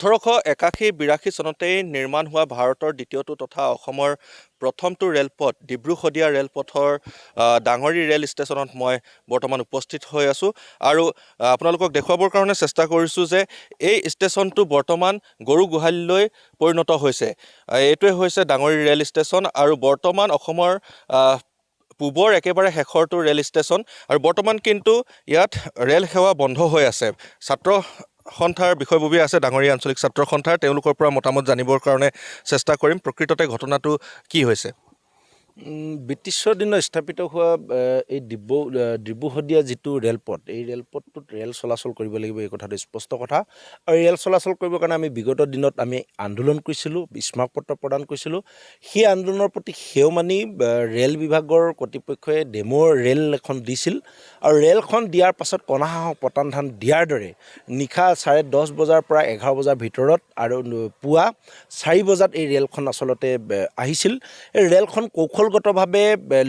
1881-82 চনতেই নিৰ্মাণ হোৱা ভাৰতৰ দ্বিতীয়টো তথা অসমৰ প্ৰথমটো ৰেলপথ ডিব্ৰু-শদিয়া ৰেলপথৰ ডাঙৰি ৰেল ষ্টেচনত মই বৰ্তমান উপস্থিত হৈ আছোঁ আৰু আপোনালোকক দেখুৱাবৰ কাৰণে চেষ্টা কৰিছোঁ যে এই ষ্টেচনটো বৰ্তমান গৰু গোহালিলৈ পৰিণত হৈছে। এইটোৱে হৈছে ডাঙৰি ৰেল ষ্টেচন আৰু বৰ্তমান অসমৰ পূবৰ একেবাৰে শেষৰটো ৰেল ষ্টেচন আৰু বৰ্তমান কিন্তু ইয়াত ৰেল সেৱা বন্ধ হৈ আছে। ছাত্ৰ সন্থাৰ বিষয়ববী আছে ডাঙৰি আঞ্চলিক ছাত্ৰ সন্থাৰ, তেওঁলোকৰ পৰা মতামত জানিবৰ কাৰণে চেষ্টা কৰিম। প্ৰকৃততে ঘটনাটো কি হৈছে? ব্ৰিটিছৰ দিনত স্থাপিত হোৱা এই ডিব্ৰু-শদিয়া যিটো ৰেলপথ, এই ৰেলপথটোত ৰেল চলাচল কৰিব লাগিব, এই কথাটো স্পষ্ট কথা। আৰু ৰেল চলাচল কৰিবৰ কাৰণে আমি বিগত দিনত আমি আন্দোলন কৰিছিলোঁ, স্মাৰকপত্ৰ প্ৰদান কৰিছিলোঁ। সেই আন্দোলনৰ প্ৰতি সেও মানি ৰেল বিভাগৰ কৰ্তৃপক্ষই ডেম'ৰ ৰেল এখন দিছিল আৰু ৰেলখন দিয়াৰ পাছত কণাহাঁহক পতান ধান দিয়াৰ দৰে নিশা 10:30 বজাৰ পৰা 11 বজাৰ ভিতৰত আৰু পুৱা 4 বজাত এই ৰেলখন আচলতে আহিছিল। এই ৰেলখন কৌশলগতভাৱে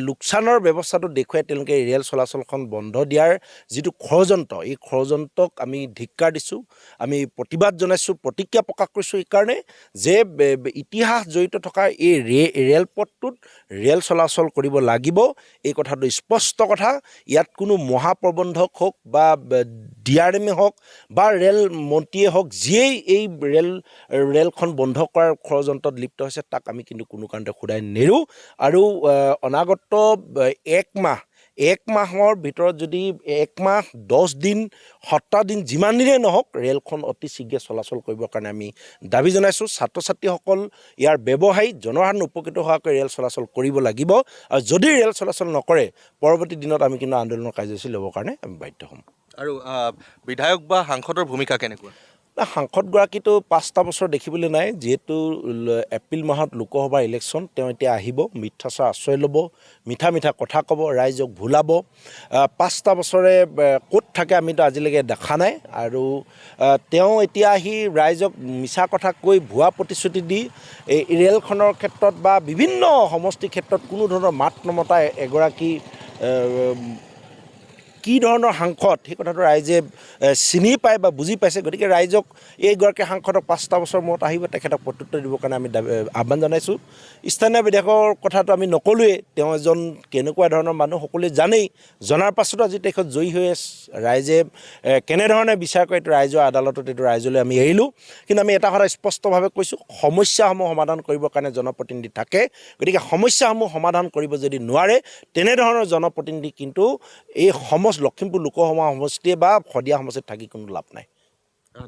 লোকচানৰ ব্যৱস্থাটো দেখুৱাই তেওঁলোকে ৰেল চলাচলখন বন্ধ দিয়াৰ যিটো ষড়যন্ত্ৰ, এই ষড়যন্ত্ৰক আমি ধিক্কাৰ দিছোঁ, আমি প্ৰতিবাদ জনাইছোঁ, প্ৰতিক্ৰিয়া প্ৰকাশ কৰিছোঁ এইকাৰণে যে ইতিহাস জড়িত থকা এই ৰেলপথটোত ৰেল চলাচল কৰিব লাগিব, এই কথাটো স্পষ্ট কথা। ইয়াত কোনো মহাপ্ৰবন্ধক হওক বা DRM হওক বা ৰেল মন্ত্ৰীয়ে হওক, যিয়েই এই ৰেলখন বন্ধ কৰাৰ ষড়যন্ত্ৰত লিপ্ত হৈছে তাক আমি কিন্তু কোনো কাৰণতে শুদাই নেৰোঁ। আৰু অনাগত এক মাহৰ ভিতৰত যদি 1 মাহ 10 দিন 70 দিন যিমান দিনেই নহওক ৰেলখন অতি শীঘ্ৰে চলাচল কৰিবৰ কাৰণে আমি দাবী জনাইছোঁ। ছাত্ৰ ছাত্ৰীসকল ইয়াৰ ব্যৱসায়ী জনসাধাৰণ উপকৃত হোৱাকৈ ৰেল চলাচল কৰিব লাগিব আৰু যদি ৰেল চলাচল নকৰে পৰৱৰ্তী দিনত আমি কিন্তু আন্দোলনৰ কাৰ্যসূচী ল'বৰ কাৰণে আমি বাধ্য হ'ম। আৰু বিধায়ক বা সাংসদৰ ভূমিকা কেনেকুৱা? সাংসদগৰাকীতো 5টা বছৰ দেখিবলৈ নাই, যিহেতু এপ্ৰিল মাহত লোকসভাৰ ইলেকশ্যন, তেওঁ এতিয়া আহিব, মিথ্যাচাৰ আশ্ৰয় ল'ব, মিঠা কথা ক'ব, ৰাইজক ভুলাব। 5টা বছৰে ক'ত থাকে আমিতো আজিলৈকে দেখা নাই আৰু তেওঁ এতিয়া আহি ৰাইজক মিছা কথা কৈ ভুৱা প্ৰতিশ্ৰুতি দি এই ৰেলখনৰ ক্ষেত্ৰত বা বিভিন্ন সমষ্টিৰ ক্ষেত্ৰত কোনো ধৰণৰ মাত নমতা এগৰাকী কি ধৰণৰ সাংসদ সেই কথাটো ৰাইজে চিনি পায় বা বুজি পাইছে। গতিকে ৰাইজক এইগৰাকী সাংসদক 5টা বছৰ মূৰত আহিব, তেখেতক প্ৰত্যুত্তৰ দিবৰ কাৰণে আমি আহ্বান জনাইছোঁ। স্থানীয় বিধায়কৰ কথাটো আমি নকলোৱেই, তেওঁ এজন কেনেকুৱা ধৰণৰ মানুহ সকলোৱে জানেই। জনাৰ পাছতো আজি তেখেত জয়ী হৈ ৰাইজে কেনেধৰণে বিচাৰ কৰে এইটো ৰাইজৰ আদালতত, এইটো ৰাইজলৈ আমি এৰিলোঁ। কিন্তু আমি এটা কথা স্পষ্টভাৱে কৈছোঁ, সমস্যাসমূহ সমাধান কৰিবৰ কাৰণে জনপ্ৰতিনিধি থাকে। গতিকে সমস্যাসমূহ সমাধান কৰিব যদি নোৱাৰে তেনেধৰণৰ জনপ্ৰতিনিধি কিন্তু এই লখিমপুৰ লোকসভা সমষ্টিয়ে বা শদিয়া সমষ্টিত থাকি কোনো লাভ নাই।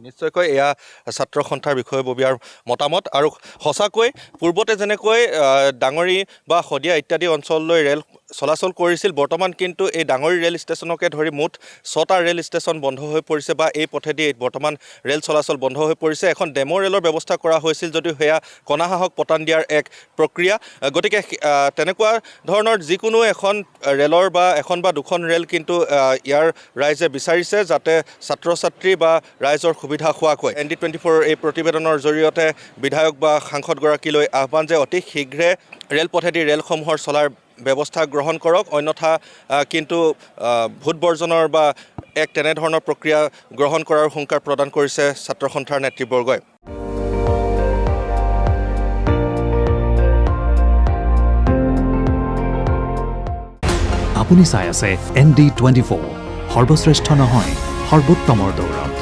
নিশ্চয়কৈ এয়া ছাত্ৰ সন্থাৰ বিষয়ববীয়াৰ মতামত। আৰু সঁচাকৈ পূৰ্বতে যেনেকৈ ডাঙৰি বা শদিয়া ইত্যাদি অঞ্চললৈ ৰেল চলাচল কৰিছিল, বৰ্তমান কিন্তু এই ডাঙৰি ৰেল ষ্টেচনকে ধৰি মুঠ 6টা ৰেল ষ্টেচন বন্ধ হৈ পৰিছে বা এই পথেদি বৰ্তমান ৰেল চলাচল বন্ধ হৈ পৰিছে। এখন ডেমো ৰেলৰ ব্যৱস্থা কৰা হৈছিল যদিও সেয়া কণাহাঁহক পতান দিয়াৰ এক প্ৰক্ৰিয়া। গতিকে তেনেকুৱা ধৰণৰ যিকোনো এখন ৰেলৰ বা এখন বা দুখন ৰেল কিন্তু ইয়াৰ ৰাইজে বিচাৰিছে যাতে ছাত্ৰ ছাত্ৰী বা ৰাইজৰ সুবিধা হোৱাকৈ। ND24 এই প্ৰতিবেদনৰ জৰিয়তে বিধায়ক বা সাংসদগৰাকীলৈ আহ্বান যে অতি শীঘ্ৰে ৰেলপথেদি ৰেলসমূহৰ চলাৰ ব্যৱস্থা গ্ৰহণ কৰক, অন্যথা কিন্তু ভোট বৰ্জনৰ বা এক তেনেধৰণৰ প্ৰক্ৰিয়া গ্ৰহণ কৰাৰ হুংকাৰ প্ৰদান কৰিছে ছাত্ৰ সন্থাৰ নেতৃবৰ্গই। আপুনি চাই আছে ND24, সৰ্বশ্ৰেষ্ঠ নহয় সৰ্বোত্তমৰ দৌৰ।